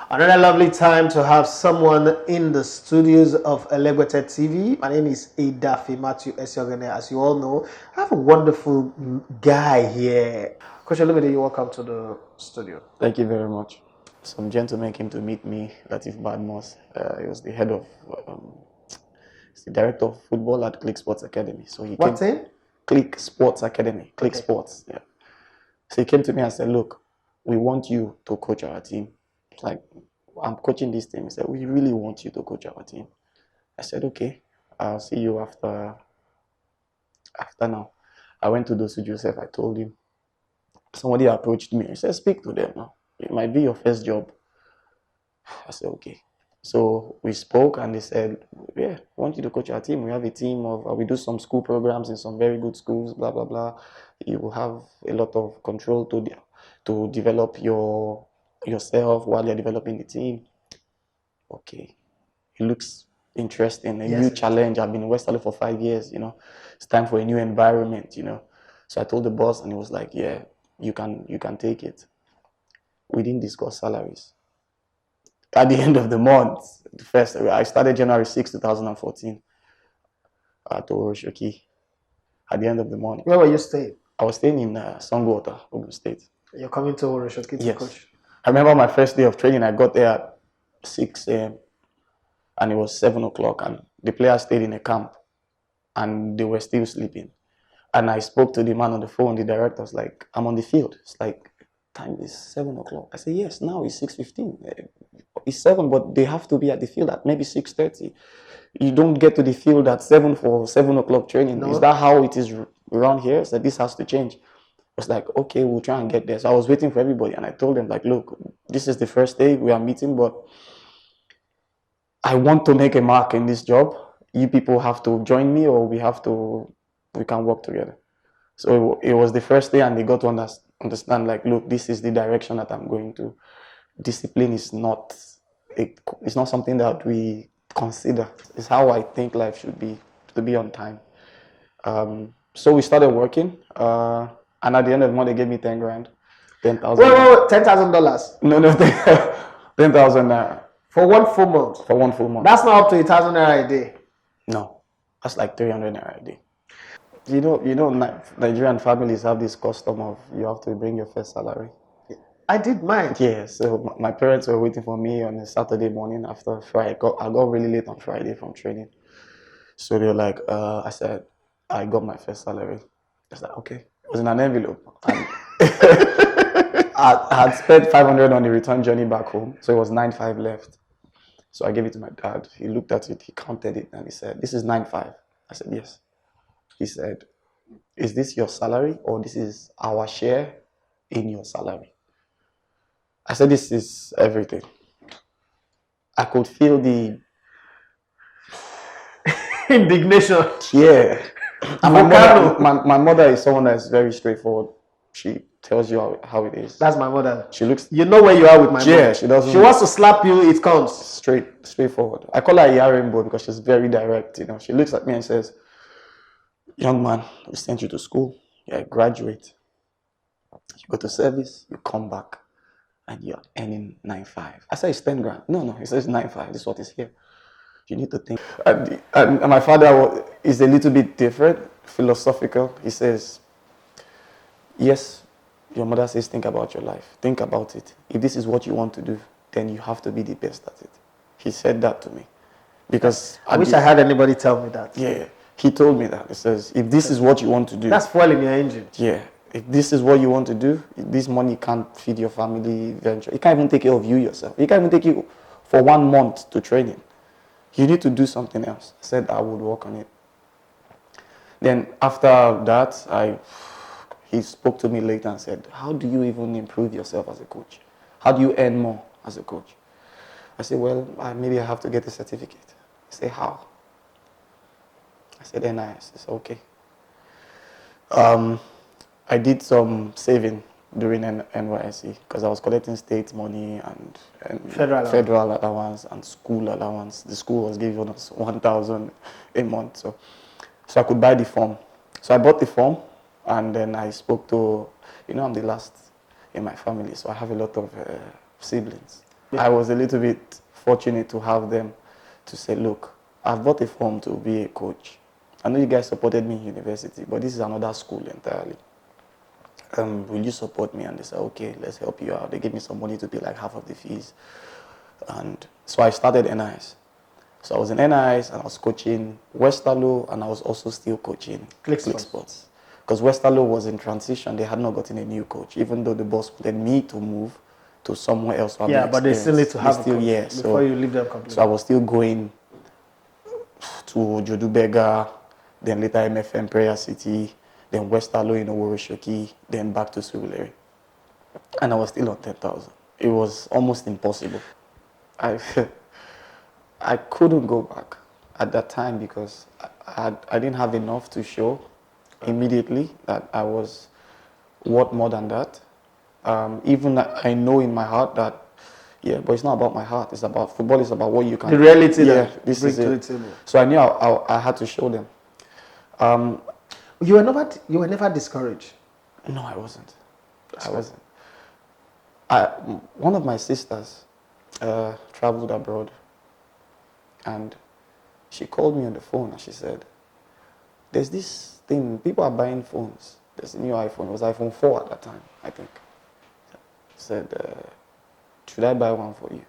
Another lovely time to have someone in the studios of Elegwete TV. My name is Adafi Matthew Esiogene. As you all know, I have a wonderful guy here. Coach Olumide, you're welcome to the studio. Thank you very much. Some gentleman came to meet me, Latif Badmos. He was the head of, he's the director of football at Click Sports Academy. So he What came. team? Click Sports Academy, Click Okay. Sports. Yeah. So he came to me and said, "Look, we want you to coach our team." It's like, I'm coaching this team. He said, "We really want you to coach our team." I said, "Okay, I'll see you after now." I went to Dosu Joseph. I told him. Somebody approached me. He said, "Speak to them now. It might be your first job." I said, "Okay." So we spoke and they said, "Yeah, we want you to coach our team. We have a team of, we do some school programs in some very good schools, blah, blah, blah. You will have a lot of control to develop yourself while you're developing the team." Okay. It looks interesting, a new challenge. I've been in West Hollywood for 5 years, It's time for a new environment. So I told the boss and he was like, "Yeah, you can take it." We didn't discuss salaries. At the end of the month, I started January 6, 2014 at Oroshoki. At the end of the month, Where were you staying? I was staying in Songwater, Ogun State. You're coming to Oroshoki to Yes. coach. I remember my first day of training. I got there at 6 a.m. and it was 7 o'clock, and the players stayed in a camp and they were still sleeping. And I spoke to the man on the phone. The director was like, "I'm on the field." It's like, "Time is 7 o'clock." I said, "Yes, now it's 6:15. It's 7, but they have to be at the field at maybe 6:30. You don't get to the field at 7 for 7 o'clock training. No. Is that how it is around here?" So this has to change. I was like, "Okay, we'll try and get there." So I was waiting for everybody and I told them, like, "Look, this is the first day we are meeting, but I want to make a mark in this job. You people have to join me or we can work together." So it was the first day and they got to understand, like, "Look, this is the direction that I'm going to. Discipline is it's not something that we consider. It's how I think life should be, to be on time." So we started working, and at the end of the month, they gave me 10 grand, 10,000. Wait, $10,000 No, 10,000 naira for 1 full month. for 1 full month. That's not up to 1,000 naira a day. No, that's like 300 naira a day. Nigerian families have this custom of you have to bring your first salary. I did mine. Yeah, so my parents were waiting for me on a Saturday morning after Friday. I got really late on Friday from training. So they were like, I said, "I got my first salary." I was like, "Okay." It was in an envelope. And I had spent 500 on the return journey back home. So it was 9,500 left. So I gave it to my dad. He looked at it, he counted it, and he said, "This is 9,500. I said, "Yes." He said, "Is this your salary or this is our share in your salary?" I said, "This is everything." I could feel the indignation. Yeah. And my mother is someone that's very straightforward. She tells you how it is. That's my mother. She looks. You know where you are with my mother. Yeah, she doesn't. She wants to slap you, it comes. Straightforward. I call her a rainbow because she's very direct. She looks at me and says, "Young man, we sent you to school. You're a graduate. You go to service, you come back, and you're earning 9,500. I said, "It's 10 grand. No, he says 9,500. This is what is here. You need to think." And my father is a little bit different, philosophical. He says, "Yes, your mother says think about your life. Think about it. If this is what you want to do, then you have to be the best at it." He said that to me. Because I wish I had anybody tell me that. Yeah, he told me that. He says, if this is what you want to do. That's fueling your engine. Yeah. If this is what you want to do, this money can't feed your family eventually. It can't even take care of you yourself. It can't even take you for 1 month to training. You need to do something else. I said I would work on it. Then after that, he spoke to me later and said, "How do you even improve yourself as a coach? How do you earn more as a coach?" I said, "Well, maybe I have to get a certificate." He said, "How?" I said, "NIS." He said, "Okay." I did some saving during NYSC because I was collecting state money and federal allowance and school allowance. The school was giving us 1,000 a month, so I could buy the form. So I bought the form And then I spoke to, I'm the last in my family, so I have a lot of siblings. Yeah. I was a little bit fortunate to have them to say, look, I've bought a form to be a coach. I know you guys supported me in university, but this is another school entirely. Will you support me? And they said, okay, let's help you out. They gave me some money to pay like half of the fees. And so I started NIS. So I was in NIS and I was coaching Westerlo, and I was also still coaching Click Click Sports. Sports. Because Westerlo was in transition. They had not gotten a new coach, even though the boss wanted me to move to somewhere else to have Yeah, the but they still need experience. to They have a still, coach yeah. before you leave them completely. So I was still going to Jodubega, then later MFM Prayer City, then Westerlo in Oworoshoki, then back to Surulere. And I was still on 10,000. It was almost impossible. I I couldn't go back at that time because I didn't have enough to show immediately that I was worth more than that. Even I know in my heart that, yeah, but it's not about my heart. It's about football. It's about what you can. The reality Yeah, that this bring is to the it. table. So I knew I had to show them. You were never discouraged. No, I wasn't. I wasn't. One of my sisters traveled abroad, and she called me on the phone and she said, there's this thing, people are buying phones. There's a new iPhone. It was iPhone 4 at that time, I think. Said, should I buy one for you?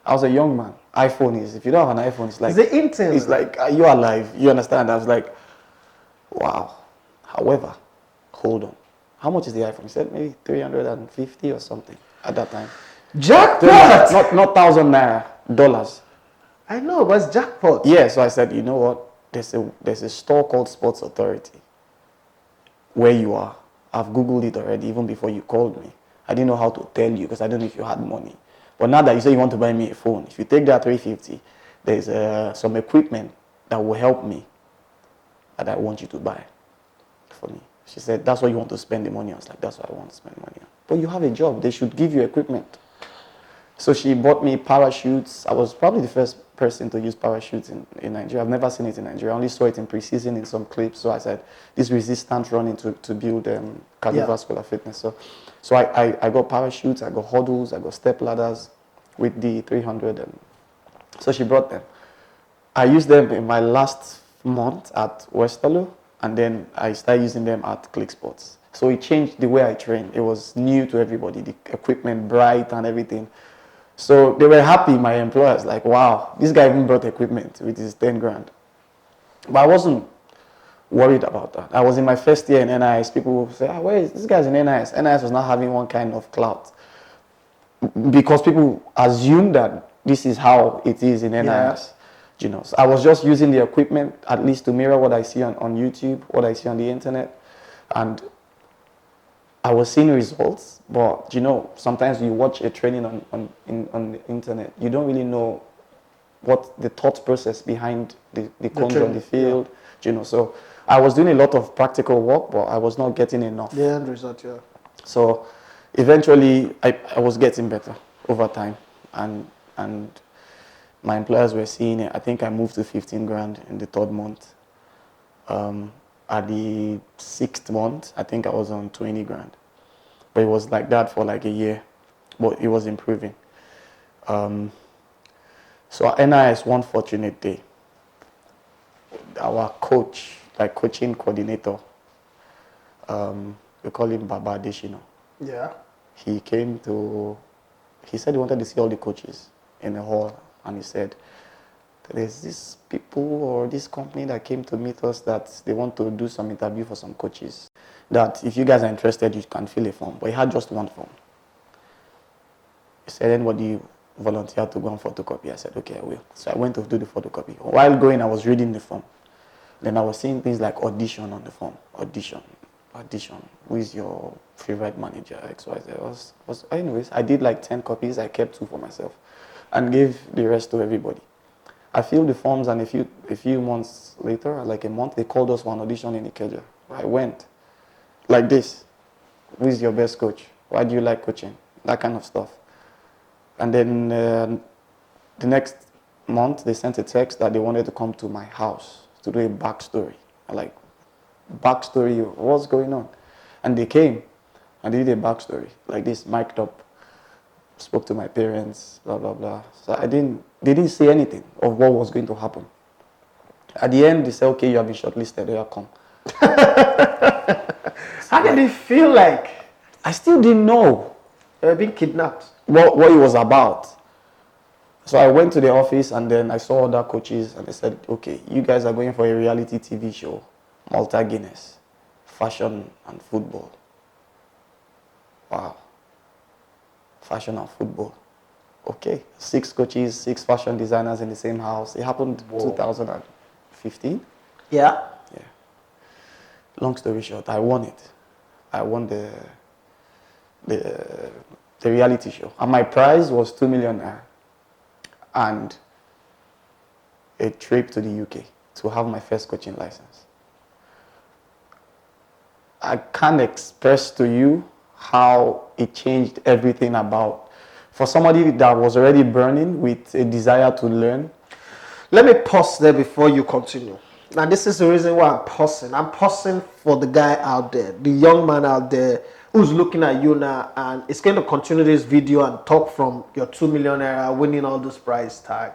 I was a young man. iPhone is, if you don't have an iPhone, it's like, It's the Intel. it's like, are you alive? You understand? I was like, wow. However, hold on. How much is the iPhone? He said maybe 350 or something at that time. Jackpot! Not thousand naira, dollars. I know, but it's jackpot. Yeah, so I said, you know what? There's a store called Sports Authority where you are. I've Googled it already, even before you called me. I didn't know how to tell you because I don't know if you had money. But now that you say you want to buy me a phone, if you take that 350, there's some equipment that will help me that I want you to buy for me. She said, that's what you want to spend the money on. I was like, that's what I want to spend money on. But you have a job. They should give you equipment. So she bought me parachutes. I was probably the first person to use parachutes in Nigeria. I've never seen it in Nigeria. I only saw it in preseason in some clips. So I said, this resistance running to build cardiovascular fitness. So I got parachutes, I got hurdles, I got step ladders with the 300. So she brought them. I used them in my last month at Westerlo, and then I started using them at Click Sports. So it changed the way I trained. It was new to everybody, the equipment, bright and everything. So they were happy, my employers, like, wow, this guy even brought equipment with his 10 grand. But I wasn't worried about that. I was in my first year in NIS. People would say, where is this guy's in NIS? NIS was not having one kind of clout. Because people assume that this is how it is in NIS. Yeah. So I was just using the equipment at least to mirror what I see on YouTube, what I see on the internet. And I was seeing results, but sometimes you watch a training on the internet, you don't really know what the thought process behind the cones on the field, So I was doing a lot of practical work, but I was not getting enough. The end result, yeah. So eventually, I was getting better over time, and my employers were seeing it. I think I moved to 15 grand in the third month. At the 6th month, I think I was on 20 grand. But it was like that for like a year, but it was improving. So at NIS, one fortunate day, our coach, like coaching coordinator, we call him Baba Adeshino. Yeah. He said he wanted to see all the coaches in the hall, and he said, there's these people or this company that came to meet us that they want to do some interview for some coaches. That if you guys are interested, you can fill a form. But he had just one form. He said, anybody volunteer to go and photocopy? I said, okay, I will. So I went to do the photocopy. While going, I was reading the form. Then I was seeing things like audition on the form. Audition. Who is your favorite manager? XYZ. Anyways, I did like 10 copies. I kept 2 for myself and gave the rest to everybody. I filled the forms, and a few months later, like a month, they called us for an audition in Ikeja. I went like this. Who is your best coach? Why do you like coaching? That kind of stuff. And then the next month, they sent a text that they wanted to come to my house to do a backstory. I'm like, backstory, what's going on. And they came and they did a backstory, like this, mic'd up, spoke to my parents, blah, blah, blah. So they didn't say anything of what was going to happen. At the end, they said, okay, you have been shortlisted, here come. How did it feel like I still didn't know being kidnapped? what it was about. So I went to the office and then I saw other coaches and they said, okay, you guys are going for a reality TV show, Malta Guinness, fashion and football. Wow. Fashion and football. Okay. 6 coaches, 6 fashion designers in the same house. It happened 2015. Yeah. Yeah. Long story short, I won it. I won the reality show. And my prize was 2 million naira and a trip to the UK to have my first coaching license. I can't express to you how it changed everything about. For somebody that was already burning with a desire to learn. Let me pause there before you continue. Now, this is the reason why I'm pausing. I'm pausing for the guy out there, the young man out there who's looking at you now and is going to continue this video and talk from your 2 million naira winning all this prize tag.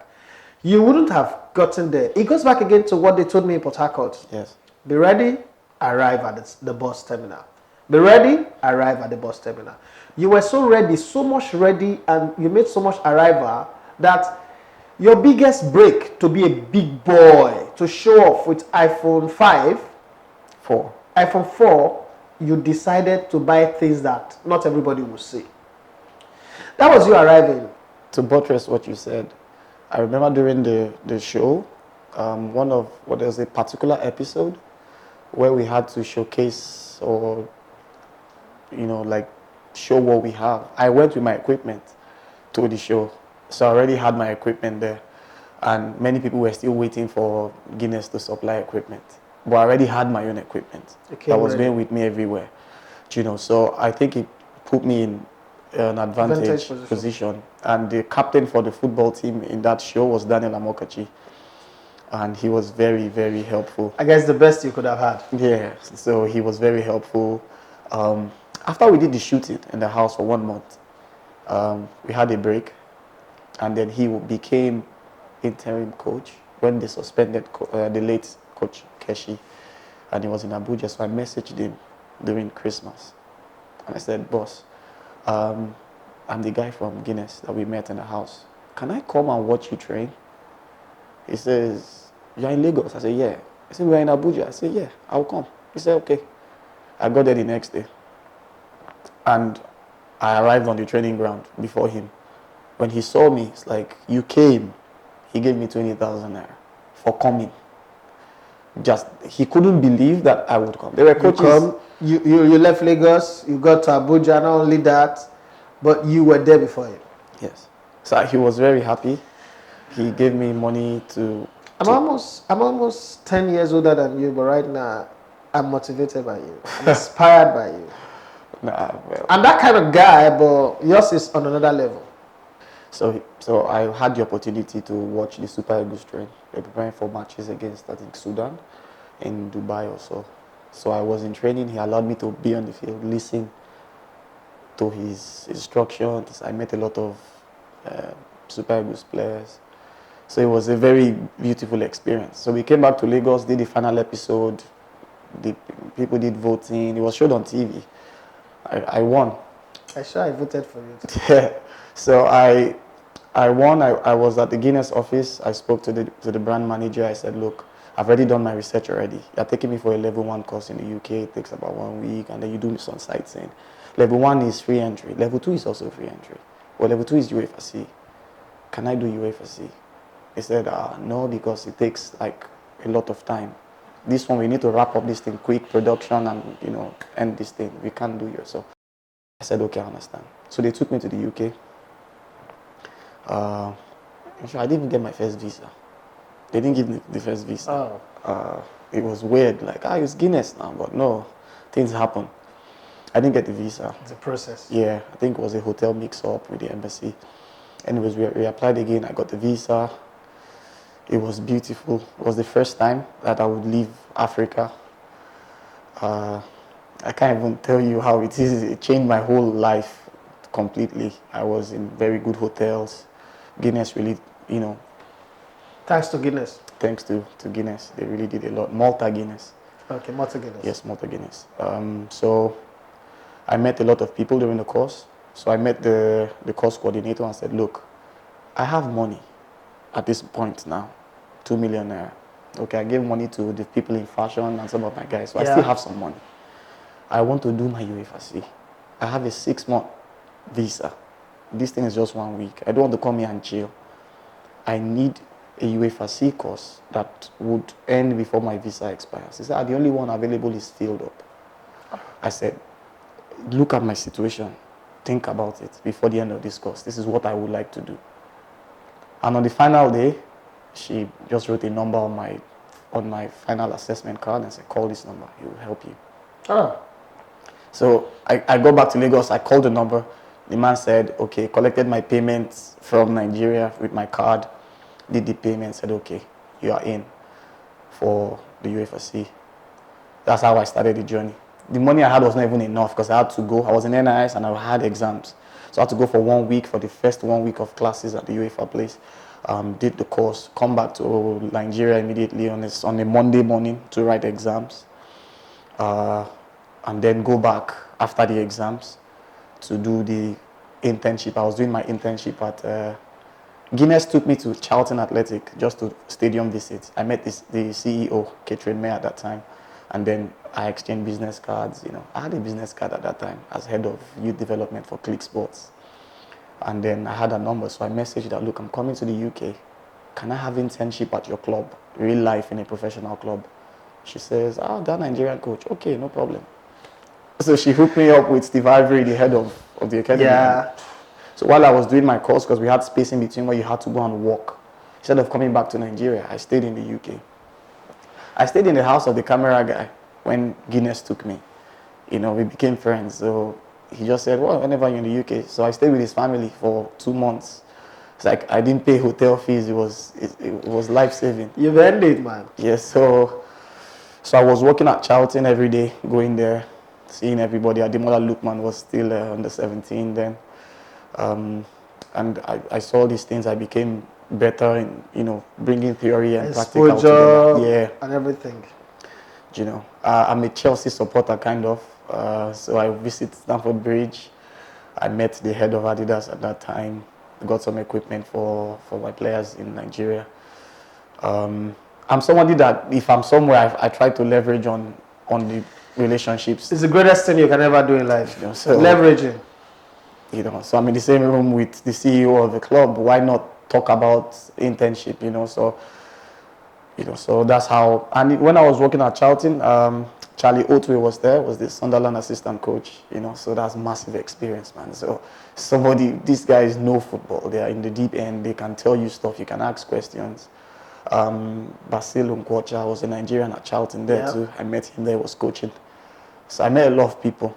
You wouldn't have gotten there. It goes back again to what they told me in Port Harcourt. Yes. Be ready, arrive at the bus terminal. Be ready, arrive at the bus terminal. You were so ready, so much ready, and you made so much arrival that your biggest break to be a big boy, to show off with iPhone 5, 4. iPhone 4, you decided to buy things that not everybody will see. That was you arriving. To buttress what you said, I remember during the show, there was a particular episode where we had to showcase or, like show what we have. I went with my equipment to the show. So I already had my equipment there. And many people were still waiting for Guinness to supply equipment. But I already had my own equipment that was going with me everywhere. So I think it put me in an advantage position. And the captain for the football team in that show was Daniel Amokachi. And he was very, very helpful. I guess the best you could have had. Yeah, so he was very helpful. After we did the shooting in the house for 1 month, we had a break. And then he became interim coach when they suspended the late coach Keshi, and he was in Abuja. So I messaged him during Christmas, and I said, "Boss, I'm the guy from Guinness that we met in the house. Can I come and watch you train?" He says, "You're in Lagos." I said, "Yeah." He said, "We're in Abuja." I said, "Yeah, I'll come." He said, "Okay." I got there the next day, and I arrived on the training ground before him. When he saw me, it's like, "You came." He gave me 20,000 naira for coming. He couldn't believe that I would come. There were coaches. You left Lagos, you got to Abuja, not only that, but you were there before him. Yes. So he was very happy. He gave me money to... I'm almost 10 years older than you, but right now, I'm motivated by you. I'm inspired by you. Well, I'm that kind of guy, but yours is on another level. So I had the opportunity to watch the Super Eagles train. They're preparing for matches against, I think, Sudan in Dubai also. So I was in training. He allowed me to be on the field, listen to his instructions. I met a lot of Super Eagles players. So it was a very beautiful experience. So we came back to Lagos, did the final episode. The people did voting. It was showed on TV. I won. I voted for you too. Yeah. So I won. I was at the Guinness office. I spoke to the brand manager. I said, "Look, I've already done my research already. You're taking me for a level 1 course in the UK. It takes about 1 week, and then you do some sightseeing. Level 1 is free entry. Level 2 is also free entry. Well, level 2 is UEFA C. Can I do UEFA C?" They said, "No, because it takes like a lot of time. This one, we need to wrap up this thing quick, production, and end this thing. We can't do yourself." I said, "Okay, I understand." So they took me to the UK. I didn't even get my first visa. They didn't give me the first visa. It was weird, like, it's Guinness now, but no, things happen. I didn't get the visa. It's a process. Yeah, I think it was a hotel mix-up with the embassy. Anyways, we applied again. I got the visa. It was beautiful. It was the first time that I would leave Africa. I can't even tell you how it is. It changed my whole life completely. I was in very good hotels. Guinness really, you know, Thanks to Guinness. thanks to Guinness, they really did a lot. Malta Guinness. Okay, Malta Guinness. Yes, Malta Guinness. So I met a lot of people during the course. So I met the course coordinator and said, look, I have money at this point now, 2 million naira. Okay, I gave money to the people in fashion and some of my guys, so I still have some money. I want to do my UFRC. I have a 6-month visa. This thing is just 1 week. I don't want to come here and chill. I need a UFRC course that would end before my visa expires. He said, the only one available is filled up. I said, look at my situation. Think about it before the end of this course. This is what I would like to do. And on the final day, she just wrote a number on my final assessment card and said, call this number, it will help you. So I go back to Lagos, I called the number. The man said, okay, collected my payments from Nigeria with my card, did the payment, said, okay, you are in for the UFRC. That's how I started the journey. The money I had was not even enough because I had to go. I was in NIS and I had exams. So I had to go for 1 week for the first 1 week of classes at the UEFA place. Did the course, come back to Nigeria immediately on a Monday morning to write exams. And then go back after the exams to do the internship. I was doing my internship at Guinness. Took me to Charlton Athletic just to stadium visit. I met the CEO, Catherine May, at that time, and then I exchanged business cards. I had a business card at that time as head of youth development for Click Sports, and then I had a number, so I messaged her, look, I'm coming to the UK. Can I have internship at your club, real life in a professional club? She says, that Nigerian coach. Okay, no problem. So she hooked me up with Steve Ivory, the head of the academy. Yeah. So while I was doing my course, because we had space in between where you had to go and walk, instead of coming back to Nigeria, I stayed in the UK. I stayed in the house of the camera guy when Guinness took me. We became friends. So he just said, well, whenever you're in the UK. So I stayed with his family for 2 months. It's like I didn't pay hotel fees. It was life-saving. You've earned it, man. Yes, so I was working at Charlton every day, going there, seeing everybody. Ajibolade Lukman was still under 17 then. And I saw these things. I became better in, bringing theory and practical together. Yeah. And everything. I'm a Chelsea supporter, kind of. So I visit Stamford Bridge. I met the head of Adidas at that time. Got some equipment for my players in Nigeria. I'm somebody that if I'm somewhere, I try to leverage on the relationships. It's the greatest thing you can ever do in life. So leveraging. So I'm in the same room with the CEO of the club. Why not talk about internship? So that's how. And when I was working at Charlton, Charlie Otway was there, was the Sunderland assistant coach. So that's massive experience, man. So these guys know football. They are in the deep end. They can tell you stuff. You can ask questions. Basil Nkwocha was a Nigerian at Charlton there too. I met him there, was coaching. So I met a lot of people.